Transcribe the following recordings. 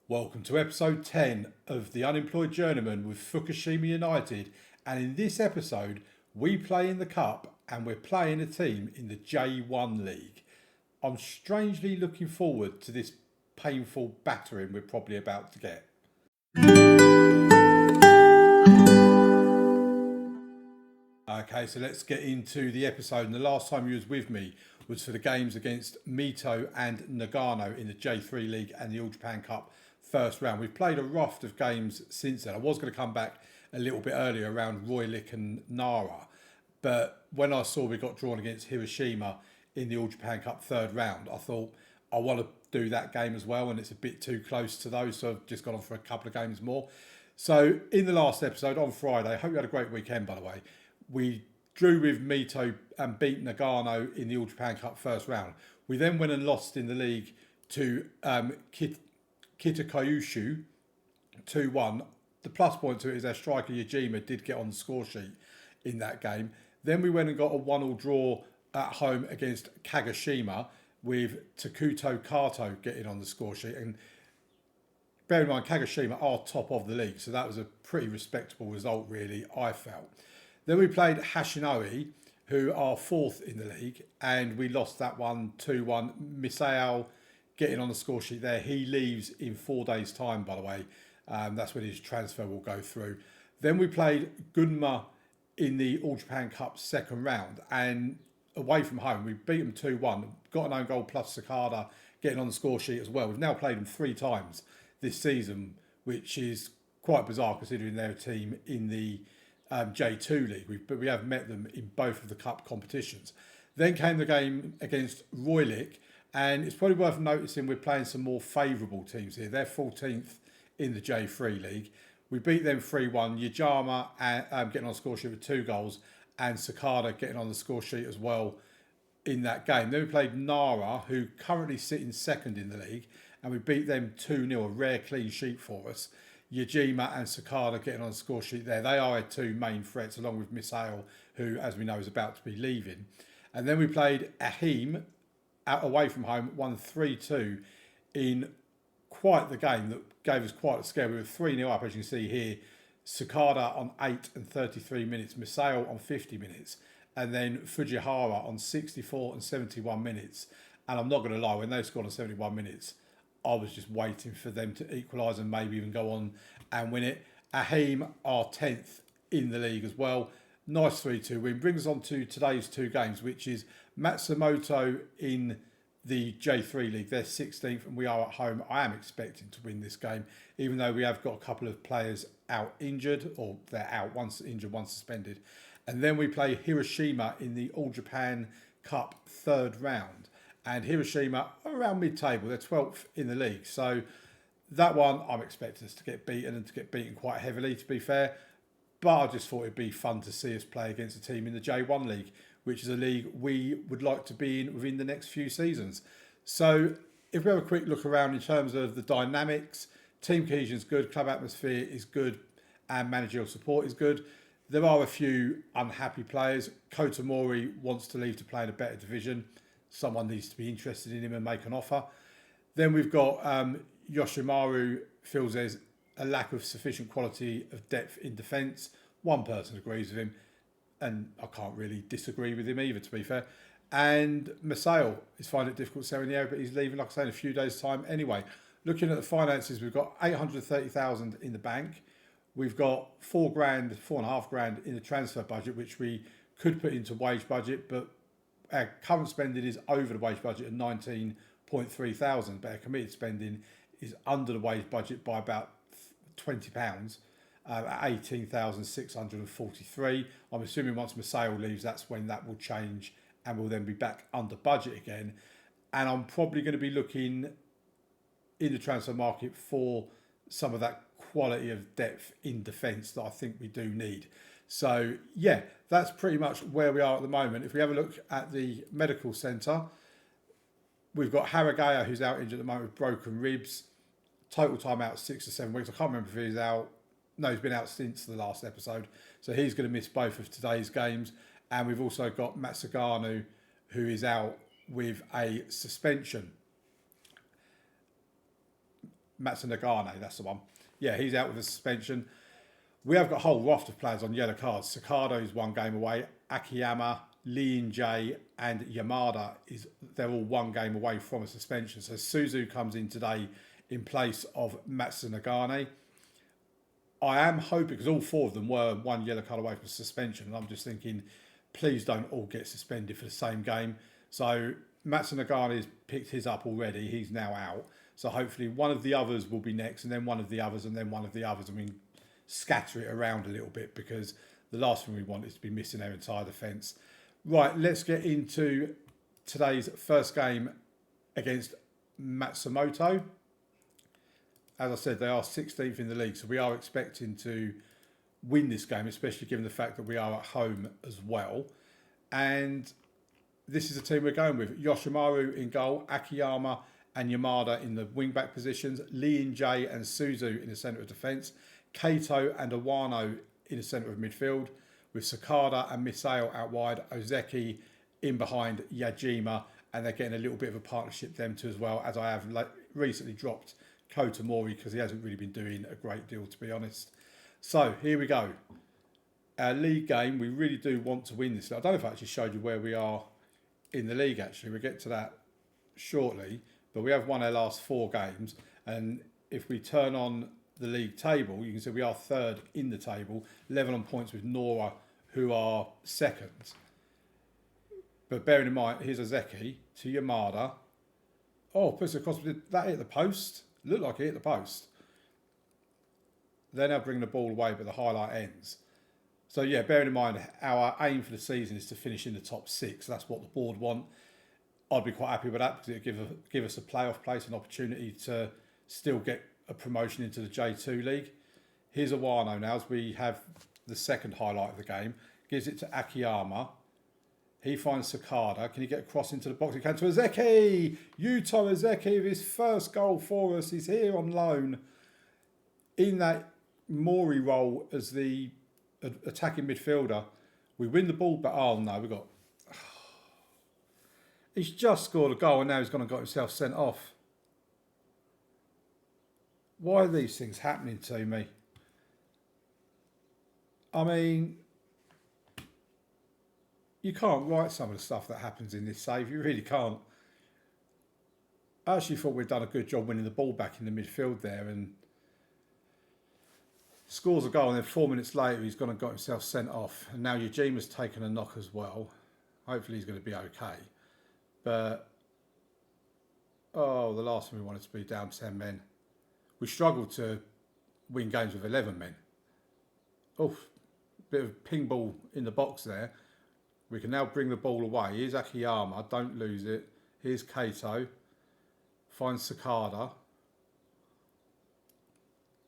Welcome to episode 10 of The Unemployed Journeyman with Fukushima United, and in this episode we play in the Cup and we're playing a team in the J1 League. I'm strangely looking forward to this painful battering we're probably about to get. Okay, so let's get into the episode. And the last time you was with me was for the games against Mito and Nagano in the J3 League and the All Japan Cup first round. We've played a raft of games since then. I was going to come back a little bit earlier around Roylik and Nara, but when I saw we got drawn against Hiroshima in the All Japan Cup third round, I thought I want to do that game as well, and it's a bit too close to those, so I've just gone on for a couple of games more. So in the last episode on Friday, I hope you had a great weekend, by the way. We drew with Mito and beat Nagano in the All Japan Cup first round. We then went and lost in the league to Kitakayushu 2-1. The plus point to it is our striker Yajima did get on the score sheet in that game. Then we went and got a 1-1 draw at home against Kagoshima with Takuto Kato getting on the score sheet. And bear in mind, Kagoshima are top of the league, so that was a pretty respectable result, really, I felt. Then we played Hashinoe, who are fourth in the league, and we lost that one 2-1. Misao getting on the score sheet there. He leaves in 4 days' time, by the way. That's when his transfer will go through. Then we played Gunma in the All Japan Cup second round, and away from home, we beat them 2-1. Got an own goal plus Sakada getting on the score sheet as well. We've now played them 3 times this season, which is quite bizarre considering they're a team in the J2 League, but we have met them in both of the cup competitions. Then came the game against Roylik, and it's probably worth noticing we're playing some more favourable teams here. They're 14th in the J3 League. We beat them 3-1. Yajama getting on the score sheet with 2 goals, and Sakada getting on the score sheet as well in that game. Then we played Nara, who currently sit in second in the league, and we beat them 2-0, a rare clean sheet for us. Yajima and Sakada getting on the score sheet there. They are our 2 main threats, along with Misao, who, as we know, is about to be leaving. And then we played Ahim away from home, won 3-2 in quite the game that gave us quite a scare. We were 3-0 up, as you can see here. Sakada on 8 and 33 minutes, Misao on 50 minutes, and then Fujihara on 64 and 71 minutes. And I'm not going to lie, when they scored on 71 minutes, I was just waiting for them to equalise and maybe even go on and win it. Ahim are 10th in the league as well. Nice 3-2 win. Brings us on to today's 2 games, which is Matsumoto in the J3 League. They're 16th and we are at home. I am expecting to win this game, even though we have got a couple of players out injured, or they're out, one's injured, one's suspended. And then we play Hiroshima in the All Japan Cup third round. And Hiroshima are around mid-table. They're 12th in the league. So that one, I'm expecting us to get beaten, and to get beaten quite heavily, to be fair. But I just thought it'd be fun to see us play against a team in the J1 League, which is a league we would like to be in within the next few seasons. So if we have a quick look around in terms of the dynamics, team cohesion is good, club atmosphere is good, and managerial support is good. There are a few unhappy players. Kotomori wants to leave to play in a better division. Someone needs to be interested in him and make an offer. Then we've got Yoshimaru feels there's a lack of sufficient quality of depth in defence. One person agrees with him, and I can't really disagree with him either, to be fair. And Masao is finding it difficult selling the area, but he's leaving, like I say, in a few days' time anyway. Looking at the finances, we've got 830,000 in the bank. We've got $4,500 in the transfer budget, which we could put into wage budget, but our current spending is over the wage budget at 19.3 thousand, but our committed spending is under the wage budget by about £20 at 18,643. I'm assuming once Masao leaves, that's when that will change and we'll then be back under budget again. And I'm probably going to be looking in the transfer market for some of that quality of depth in defence that I think we do need. So yeah, that's pretty much where we are at the moment. If we have a look at the medical centre, we've got Haragaya, who's out injured at the moment with broken ribs. Total time out 6 to 7 weeks. I can't remember if he's out. No, he's been out since the last episode. So he's going to miss both of today's games. And we've also got Matsuganu, who is out with a suspension. Matsumoto, that's the one. Yeah, he's out with a suspension. We have got a whole raft of players on yellow cards. Sakado's 1 game away. Akiyama, Lee and Jay, and Yamada they're all 1 game away from a suspension. So Suzu comes in today in place of Matsunagane. I am hoping, because all 4 of them were 1 yellow card away from suspension, and I'm just thinking, please don't all get suspended for the same game. So Matsunagane has picked his up already. He's now out. So hopefully one of the others will be next, and then one of the others, and then one of the others. I mean, scatter it around a little bit, because the last thing we want is to be missing their entire defence. Right, let's get into today's first game against Matsumoto. As I said, they are 16th in the league, so we are expecting to win this game, especially given the fact that we are at home as well. And this is the team we're going with. Yoshimaru in goal, Akiyama and Yamada in the wing-back positions, Lee and Jay and Suzu in the centre of defence, Kato and Awano in the centre of midfield, with Sakada and Misao out wide, Ozeki in behind Yajima, and they're getting a little bit of a partnership them two as well, as I have recently dropped Kota Mori because he hasn't really been doing a great deal, to be honest. So here we go. Our league game, we really do want to win this. I don't know if I actually showed you where we are in the league, actually. We'll get to that shortly, but we have won our last 4 games, and if we turn on the league table, you can see we are 3rd in the table, level on points with Nora, who are 2nd. But bearing in mind, here's Ozeki to Yamada. Oh, puts it across. Did that hit the post? Looked like it hit the post. They're now bringing the ball away, but the highlight ends. So yeah, bearing in mind, our aim for the season is to finish in the top 6. That's what the board want. I'd be quite happy with that, because it would give us a playoff place, an opportunity to still get a promotion into the J2 league. Here's Awano now, as we have the second highlight of the game. Gives it to Akiyama. He finds Sakada. Can he get across into the box? He can to Ozeki. Yuto Ozeki with his first goal for us. He's here on loan in that Mori role as the attacking midfielder. We win the ball, but oh no, we've got... He's just scored a goal and now he's gone and got himself sent off. Why are these things happening to me? I mean, you can't write some of the stuff that happens in this save. You really can't. I actually thought we'd done a good job winning the ball back in the midfield there, and scores a goal, and then 4 minutes later he's gone and got himself sent off. And now Yajima's taken a knock as well. Hopefully he's going to be okay. But, oh, the last thing we wanted to be down 10 men. We struggled to win games with 11 men. Oh, bit of ping ball in the box there. We can now bring the ball away. Here's Akiyama, don't lose it. Here's Kato. Finds Sakada.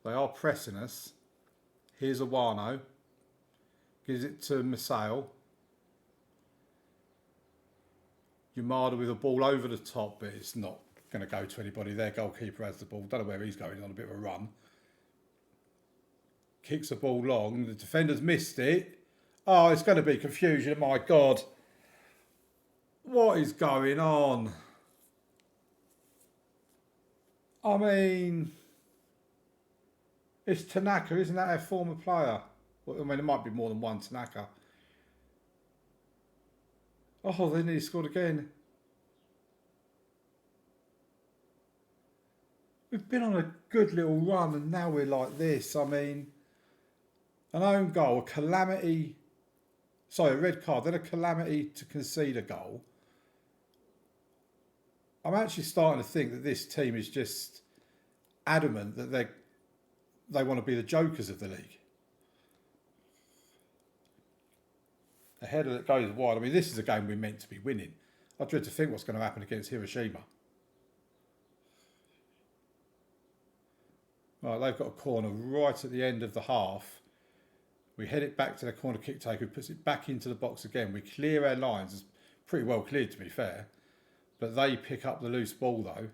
They are pressing us. Here's Awano. Gives it to Misao. Yamada with a ball over the top, but it's not going to go to anybody. Their goalkeeper has the ball. Don't know where he's going, on a bit of a run. Kicks the ball long. The defender's missed it. Oh, it's going to be confusion. My God. What is going on? I mean, it's Tanaka, isn't that our former player? Well, I mean, there might be more than one Tanaka. Oh, they nearly scored again. We've been on a good little run and now we're like this. I mean, an own goal, a calamity. Sorry, a red card, then a calamity to concede a goal. I'm actually starting to think that this team is just adamant that they want to be the jokers of the league. A header that goes wide. I mean, this is a game we're meant to be winning. I dread to think what's going to happen against Hiroshima. Right, they've got a corner right at the end of the half. We head it back to the corner kick taker, who puts it back into the box again. We clear our lines. It's pretty well cleared, to be fair. But they pick up the loose ball, though.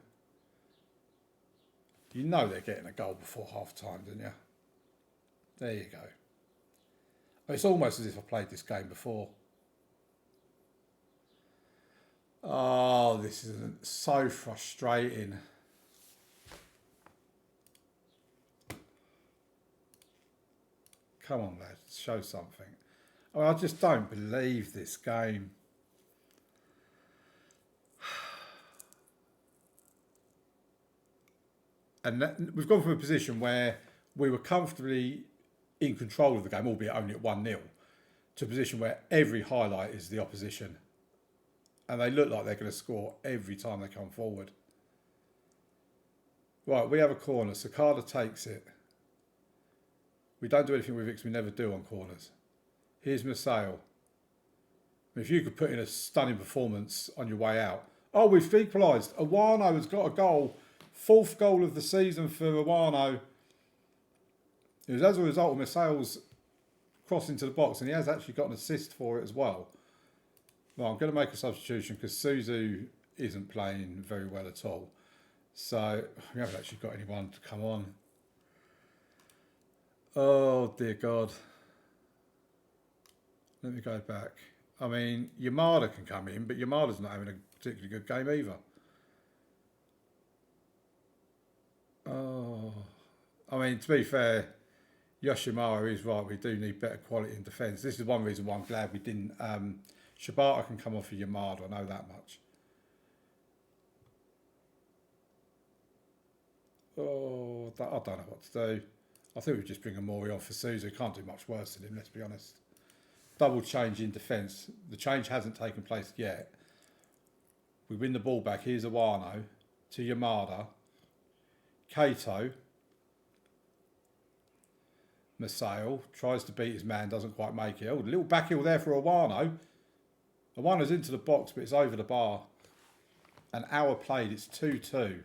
You know they're getting a goal before half-time, don't you? There you go. It's almost as if I played this game before. Oh, this is so frustrating. Come on, lads, show something. I just don't believe this game. And we've gone from a position where we were comfortably in control of the game, albeit only at 1-0, to a position where every highlight is the opposition. And they look like they're going to score every time they come forward. Right, we have a corner. Sakada takes it. We don't do anything with it because we never do on corners. Here's Masao. If you could put in a stunning performance on your way out. Oh, we've equalised. Awano has got a goal. 4th goal of the season for Awano. It was as a result of Masao's cross into the box, and he has actually got an assist for it as well. Well, I'm going to make a substitution because Suzu isn't playing very well at all. So we haven't actually got anyone to come on. Oh, dear God. Let me go back. I mean, Yamada can come in, but Yamada's not having a particularly good game either. Oh, I mean, to be fair, Yoshimaru is right. We do need better quality in defence. This is one reason why I'm glad we didn't. Shibata can come off for Yamada, I know that much. Oh, I don't know what to do. I think we just bring a Mori on for Suzu. Can't do much worse than him, let's be honest. Double change in defence. The change hasn't taken place yet. We win the ball back. Here's Awano to Yamada. Kato. Masao tries to beat his man, doesn't quite make it. Oh, a little back heel there for Awano. Awano's into the box, but it's over the bar. An hour played, it's 2-2.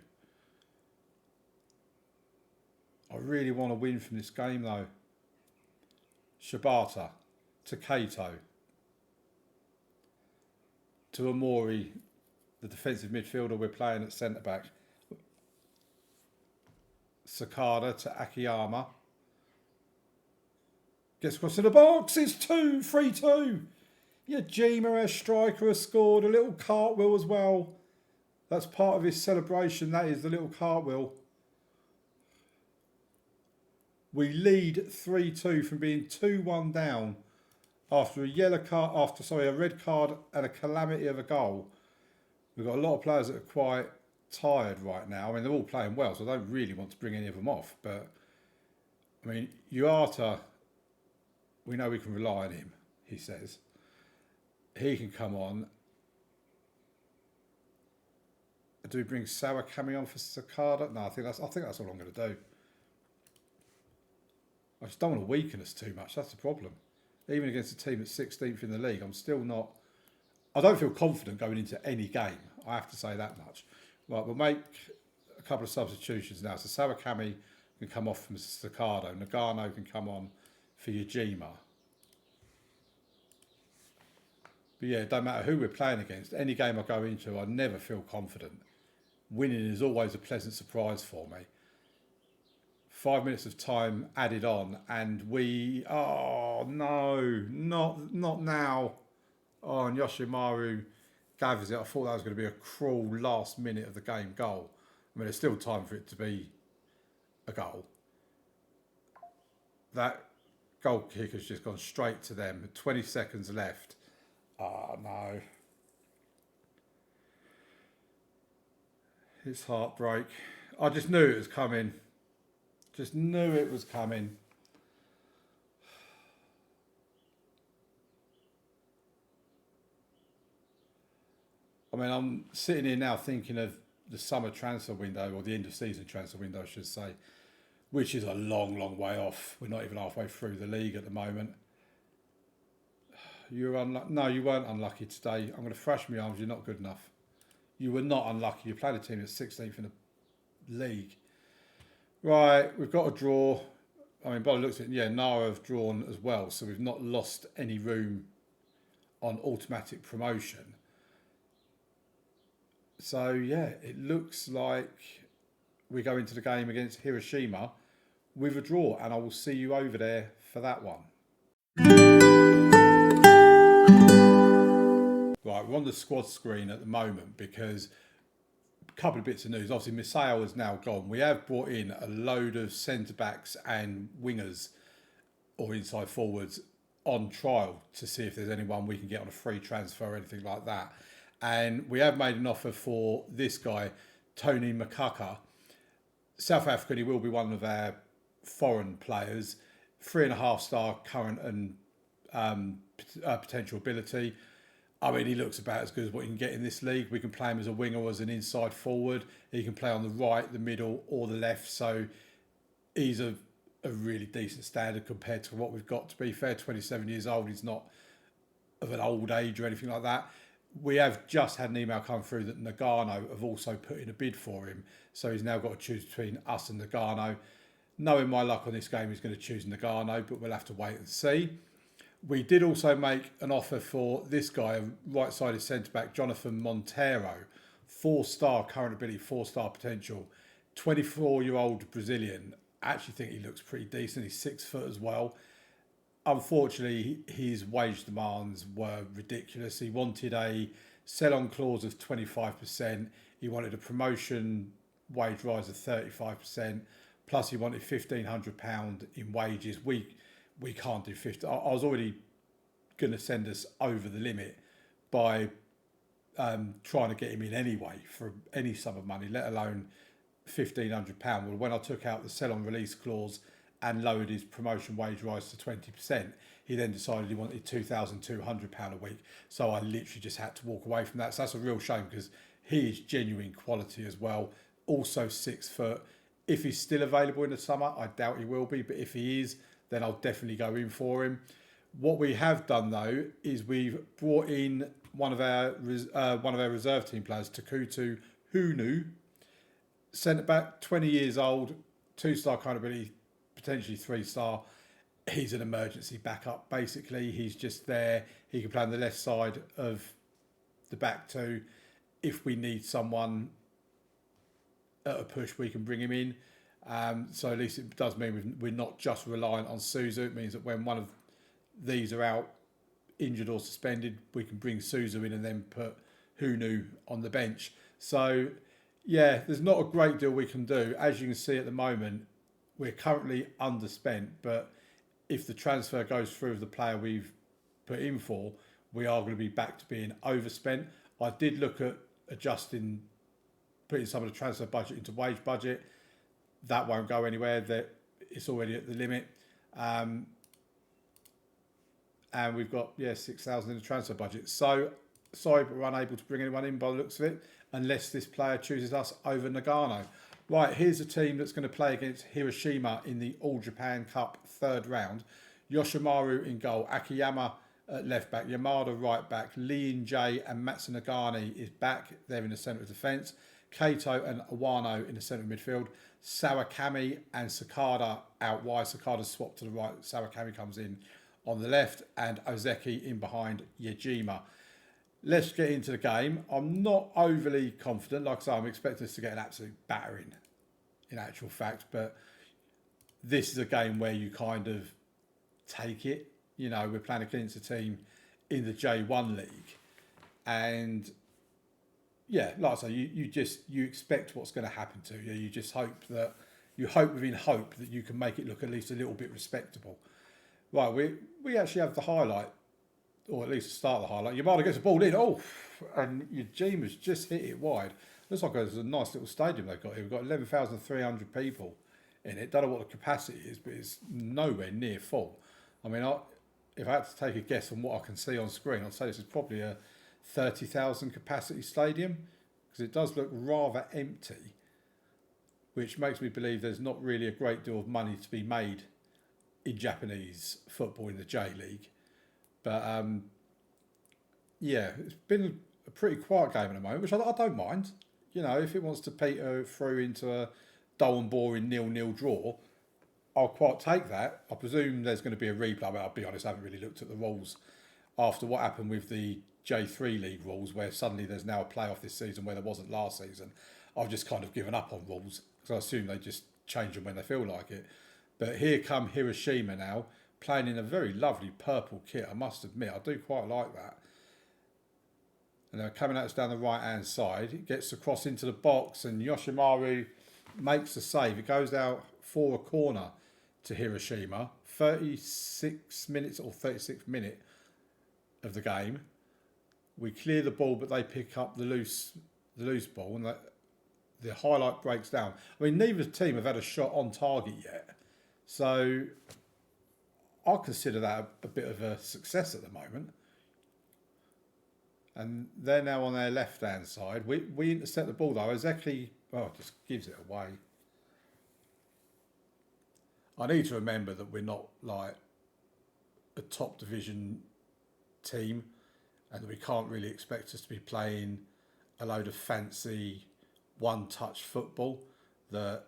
I really want to win from this game though. Shibata to Kato. To Amori, the defensive midfielder we're playing at centre back. Sakada to Akiyama. Gets across to the box. It's 3-2. Yajima, our striker, has scored. A little cartwheel as well. That's part of his celebration. That is the little cartwheel. We lead 3-2 from being 2-1 down after a red card and a calamity of a goal. We've got a lot of players that are quite tired right now. I mean, they're all playing well, so I don't really want to bring any of them off. But, I mean, Uata, we know we can rely on him, he says. He can come on. Do we bring Sawakami on for Sakada? No, I think that's all I'm going to do. I just don't want to weaken us too much. That's the problem. Even against a team that's 16th in the league, I'm still not... I don't feel confident going into any game. I have to say that much. Right, we'll make a couple of substitutions now. So Sawakami can come off from Sakado. Nagano can come on for Yajima. But yeah, it don't matter who we're playing against. Any game I go into, I never feel confident. Winning is always a pleasant surprise for me. 5 minutes of time added on, and we... Oh, no, not now. Oh, and Yoshimaru gathers it. I thought that was going to be a cruel last minute of the game goal. I mean, there's still time for it to be a goal. That goal kick has just gone straight to them. 20 seconds left. Oh, no. It's heartbreak. I just knew it was coming. Just knew it was coming. I mean, I'm sitting here now thinking of the summer transfer window, or the end of season transfer window, I should say, which is a long, long way off. We're not even halfway through the league at the moment. No, you weren't unlucky today. I'm going to thrash my arms. You're not good enough. You were not unlucky. You played a team that's 16th in the league. Right, we've got a draw. I mean, by the looks of it, yeah, Nara have drawn as well, so we've not lost any room on automatic promotion. So, yeah, it looks like we go into the game against Hiroshima with a draw, and I will see you over there for that one. Right, we're on the squad screen at the moment because a couple of bits of news. Obviously, Misao is now gone. We have brought in a load of centre-backs and wingers or inside forwards on trial to see if there's anyone we can get on a free transfer or anything like that. And we have made an offer for this guy, Tony Makaka. South African, he will be one of our foreign players. 3.5-star current and potential ability. I mean, he looks about as good as what you can get in this league. We can play him as a winger or as an inside forward. He can play on the right, the middle, or the left. So he's a really decent standard compared to what we've got. To be fair, 27 years old. He's not of an old age or anything like that. We have just had an email come through that Nagano have also put in a bid for him. So he's now got to choose between us and Nagano. Knowing my luck on this game, he's going to choose Nagano, but we'll have to wait and see. We did also make an offer for this guy, right-sided centre-back, Jonathan Monteiro. 4-star current ability, 4-star potential. 24-year-old Brazilian. I actually think he looks pretty decent. He's 6 foot as well. Unfortunately, his wage demands were ridiculous. He wanted a sell-on clause of 25%. He wanted a promotion wage rise of 35%. Plus, he wanted £1,500 in wages. We can't do 50. I was already going to send us over the limit by trying to get him in anyway for any sum of money, let alone £1,500. Well, when I took out the sell-on release clause and lowered his promotion wage rise to 20%, he then decided he wanted £2,200 a week. So I literally just had to walk away from that. So that's a real shame because he is genuine quality as well. Also 6 foot. If he's still available in the summer, I doubt he will be. But if he is, then I'll definitely go in for him. What we have done though is we've brought in one of our reserve team players, Takutu Hunu, centre back, 20 years old, 2-star kind of ability, potentially 3-star. He's an emergency backup. Basically, he's just there. He can play on the left side of the back two. If we need someone at a push, we can bring him in. So at least it does mean we're not just reliant on Sousa. It means that when one of these are out, injured or suspended, we can bring Sousa in and then put Hunu on the bench. So yeah, there's not a great deal we can do. As you can see at the moment, we're currently underspent, but if the transfer goes through of the player we've put in for, we are going to be back to being overspent. I did look at adjusting, putting some of the transfer budget into wage budget. That won't go anywhere. It's already at the limit. And we've got, 6,000 in the transfer budget. So, sorry, but we're unable to bring anyone in by the looks of it, unless this player chooses us over Nagano. Right, here's a team that's going to play against Hiroshima in the All Japan Cup 3rd round. Yoshimaru in goal, Akiyama at left back, Yamada right back, Lee In-jae and Matsunagani is back. They're in the centre of defence. Kato and Awano in the centre of midfield. Sawakami and Sakada out wide. Sakada swapped to the right. Sawakami comes in on the left. And Ozeki in behind Yejima. Let's get into the game. I'm not overly confident. Like I say, I'm expecting us to get an absolute battering in actual fact. But this is a game where you kind of take it. You know, we're playing against a team in the J1 league. And yeah, like I say, you expect what's going to happen to you. You just hope within hope that you can make it look at least a little bit respectable. Right, we actually have the highlight, or at least the start of the highlight. Yamada gets the ball in, and Yajima's just hit it wide. Looks like there's a nice little stadium they've got here. We've got 11,300 people in it. Don't know what the capacity is, but it's nowhere near full. I mean, if I had to take a guess on what I can see on screen, I'd say this is probably a 30,000 capacity stadium, because it does look rather empty, which makes me believe there's not really a great deal of money to be made in Japanese football in the J League. But it's been a pretty quiet game at the moment, which I don't mind. You know, if it wants to peter through into a dull and boring 0-0 draw, I'll quite take that. I presume there's going to be a replay. I mean, I'll be honest, I haven't really looked at the rules after what happened with the J3 League rules, where suddenly there's now a playoff this season where there wasn't last season. I've just kind of given up on rules, because I assume they just change them when they feel like it. But here come Hiroshima now, playing in a very lovely purple kit, I must admit. I do quite like that. And they're coming at us down the right-hand side. It gets across into the box, and Yoshimaru makes the save. It goes out for a corner. to Hiroshima. 36 minutes or 36th minute of the game. We clear the ball, but they pick up the loose ball, and the highlight breaks down. I mean, neither team have had a shot on target yet, so I consider that a bit of a success at the moment. And they're now on their left-hand side. We intercept the ball, though. Ezeki, just gives it away. I need to remember that we're not like a top division team, and that we can't really expect us to be playing a load of fancy one-touch football. That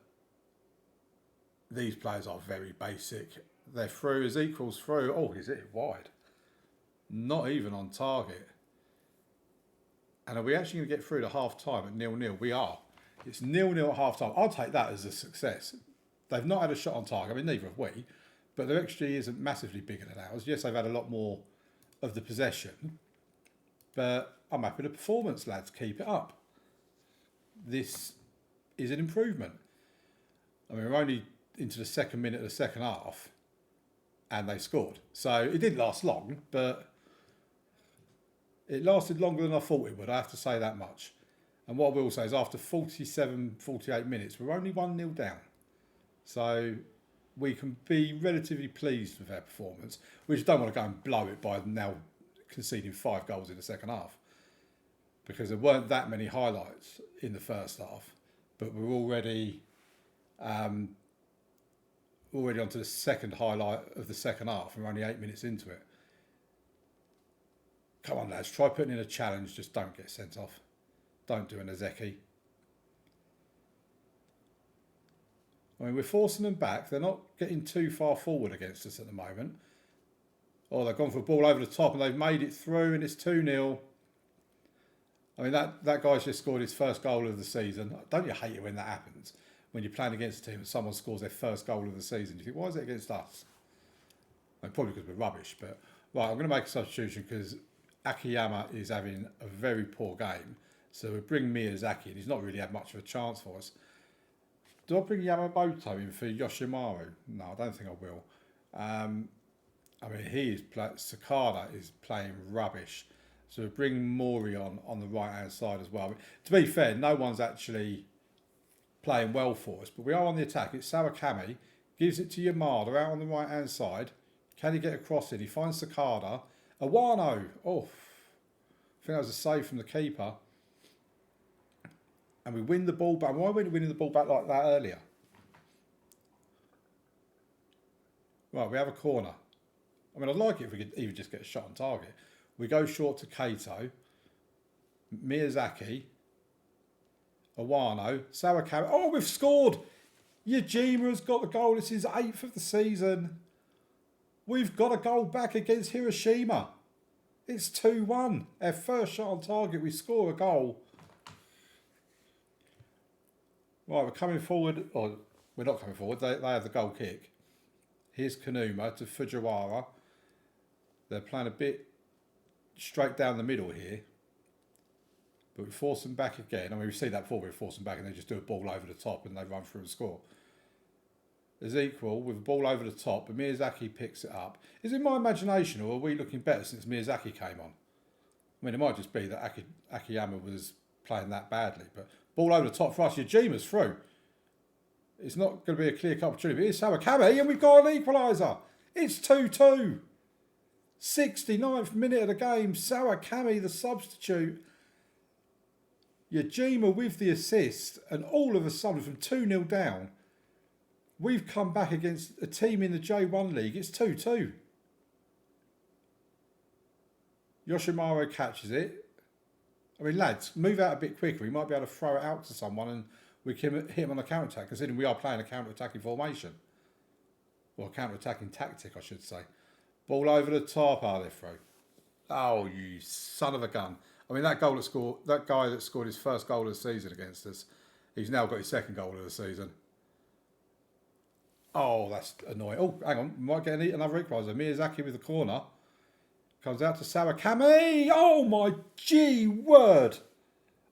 these players are very basic. They're through as equals through. Oh, he's hit it wide. Not even on target. And are we actually going to get through to half-time at 0-0? We are. It's 0-0 at half-time. I'll take that as a success. They've not had a shot on target. I mean, neither have we. But their XG isn't massively bigger than ours. Yes, they've had a lot more of the possession. But I'm happy with the performance, lads. Keep it up. This is an improvement. I mean, we're only into the second minute of the second half, and they scored. So it didn't last long, but it lasted longer than I thought it would. I have to say that much. And what I will say is after 47, 48 minutes, we're only 1-0 down. So we can be relatively pleased with our performance. We just don't want to go and blow it by now conceding 5 goals in the second half, because there weren't that many highlights in the first half, but we're already onto the second highlight of the second half, and we're only 8 minutes into it. Come on, lads, try putting in a challenge. Just don't get sent off. Don't do an Ezeki. I mean, we're forcing them back. They're not getting too far forward against us at the moment. Oh, they've gone for a ball over the top and they've made it through, and it's 2-0. I mean, that guy's just scored his first goal of the season. Don't you hate it when that happens? When you're playing against a team and someone scores their first goal of the season. You think, why is it against us? Well, probably because we're rubbish. But right, I'm going to make a substitution because Akiyama is having a very poor game. So we bring Miyazaki, and he's not really had much of a chance for us. Do I bring Yamamoto in for Yoshimaru? No, I don't think I will. I mean, Sakada is playing rubbish. So we bring Mori on the right-hand side as well. To be fair, no one's actually playing well for us, but we are on the attack. It's Sawakami, gives it to Yamada out on the right-hand side. Can he get across it? He finds Sakada. Awano. Oh, I think that was a save from the keeper. And we win the ball back. Why weren't we winning the ball back like that earlier? Right, we have a corner. I mean, I'd like it if we could even just get a shot on target. We go short to Kato, Miyazaki, Awano, Sawakami. Oh, we've scored! Yajima's got the goal. This is 8th of the season. We've got a goal back against Hiroshima. It's 2-1. Our first shot on target, we score a goal. Right, we're coming forward. Or we're not coming forward. They have the goal kick. Here's Kanuma to Fujiwara. They're playing a bit straight down the middle here. But we force them back again. I mean, we see that before. We force them back and they just do a ball over the top and they run through and score. There's equal with a ball over the top, but Miyazaki picks it up. Is it my imagination, or are we looking better since Miyazaki came on? I mean, it might just be that Akiyama was playing that badly, but ball over the top for us. Yajima's through. It's not going to be a clear-cut opportunity. It's Sawakami, and we've got an equaliser. It's 2-2. 69th minute of the game. Sawakami, the substitute. Yajima with the assist, and all of a sudden, from 2-0 down, we've come back against a team in the J1 League. It's 2-2. Yoshimaru catches it. I mean, lads, move out a bit quicker. We might be able to throw it out to someone and we can hit him on a counter-attack, considering we are playing a counter-attacking formation. Or a counter-attacking tactic, I should say. Ball over the top. They're through. Oh, you son of a gun. I mean, that guy that scored his first goal of the season against us, he's now got his second goal of the season. Oh, that's annoying. Oh, hang on. We might get another equaliser. Miyazaki with the corner. Comes out to Sawakami. Oh, my gee word.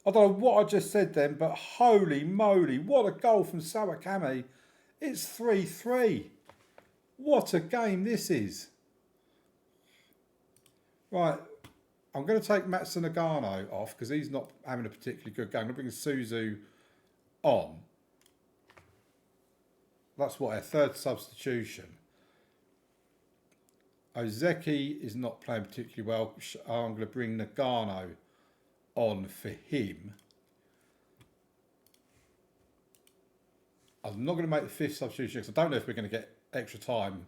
I don't know what I just said then, but holy moly. What a goal from Sawakami. It's 3-3. What a game this is. Right, I'm going to take Matsumoto off because he's not having a particularly good game. I'm going to bring Suzu on. That's what, a third substitution. Ozeki is not playing particularly well. I'm going to bring Nagano on for him. I'm not going to make the fifth substitution because I don't know if we're going to get extra time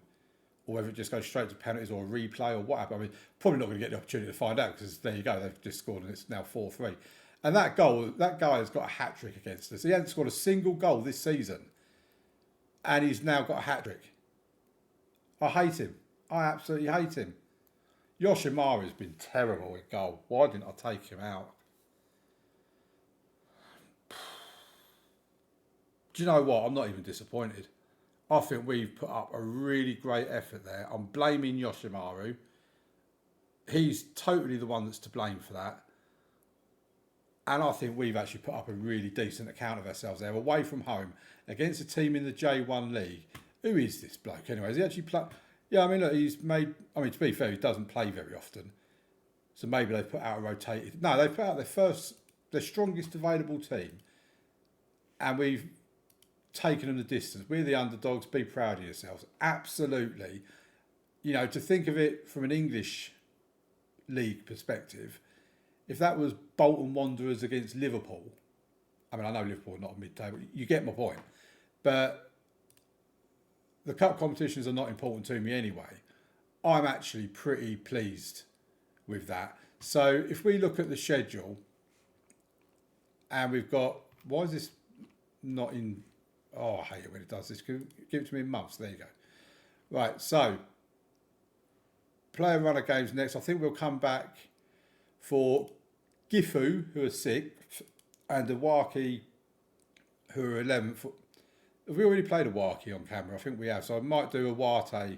or whether it just goes straight to penalties or a replay or what happened. I mean, probably not going to get the opportunity to find out because there you go, they've just scored and it's now 4-3. And that goal, that guy has got a hat-trick against us. He hasn't scored a single goal this season and he's now got a hat-trick. I hate him. I absolutely hate him. Yoshimaru has been terrible in goal. Why didn't I take him out? Do you know what? I'm not even disappointed. I think we've put up a really great effort there. I'm blaming Yoshimaru. He's totally the one that's to blame for that. And I think we've actually put up a really decent account of ourselves there, away from home, against a team in the J1 League. Who is this bloke anyway? Has he actually played? Yeah, I mean, look, he's made... I mean, to be fair, he doesn't play very often. So maybe they've put out a rotated... No, they've put out their strongest available team. And we've taken them the distance. We're the underdogs. Be proud of yourselves. Absolutely. You know, to think of it from an English league perspective, if that was Bolton Wanderers against Liverpool... I mean, I know Liverpool are not a mid-table. You get my point. But... the cup competitions are not important to me anyway. I'm actually pretty pleased with that. So if we look at the schedule and we've got... why is this not in... oh, I hate it when it does this. Give it to me in months. There you go. Right, so player runner games next. I think we'll come back for Gifu, who are 6th, and Iwaki, who are 11th. Have we already played Iwaki on camera? I think we have. So I might do Iwate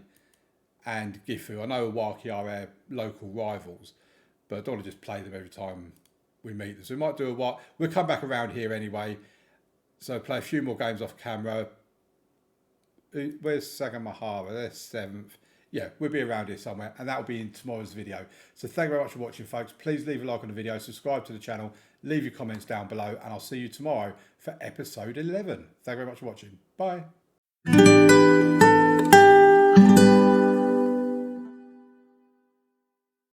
and Gifu. I know Iwaki are our local rivals, but I don't want to just play them every time we meet them. So we might do Iwate. We'll come back around here anyway. So play a few more games off camera. Where's Sagamihara? They're 7th. Yeah, we'll be around here somewhere, and that'll be in tomorrow's video. So thank you very much for watching, folks. Please leave a like on the video, subscribe to the channel, leave your comments down below, and I'll see you tomorrow for episode 11. Thank you very much for watching. Bye.